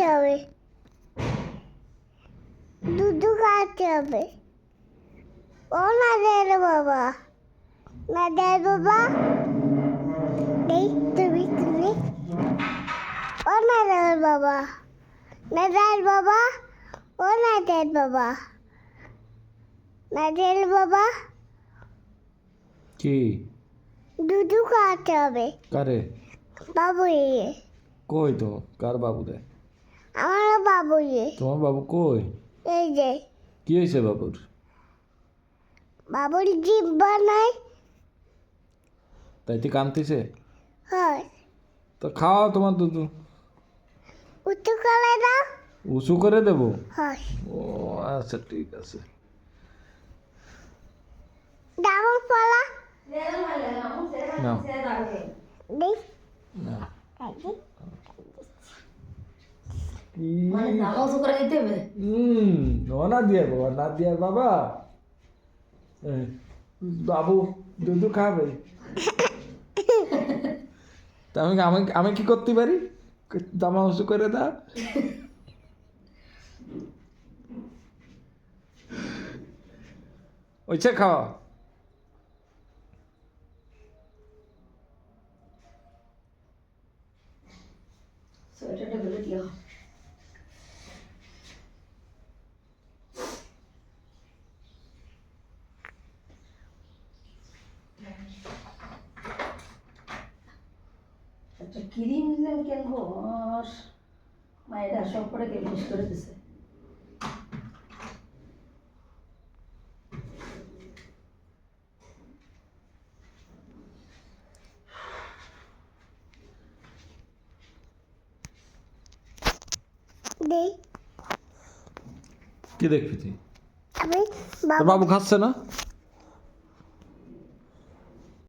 খাওয়াতে হবে দুধ খাওয়াতে হবে ও নাদের বাবা নেই তুমি ও নাদের বাবা ও নাদের বাবা কি দুধ খাওয়াতে হবে কারে বাবু কই তো কার বাবু দে আমার বাবু তোমার বাবু কই এই যে কি হয়েছে বাবুর বাবুর জিভ বানায় তাই তুই কানতিছে হয় তো খাওয়াও তোমার দুধ উঁচু করে দাও উঁচু করে দেবো হয় ও আচ্ছা ঠিক আছে ডাবল পলা নাও দেখ না মানে অজু করে দিতে হবে না দিয়ে বাবা না দিয়ে বাবা এই, বাবু দুধ খাবে তা আমি আমি আমি কি করতে পারি দামা উঁচু করে দাও ওইছে খাওয়া সোয়েটারটা বলে দিও একটা ক্রিম দিলাম কেন গো আর মায়েরা সব করে শেষ করে দিছে দেখ কি দেখবি তুই আমি তোর বাবু খাচ্ছে না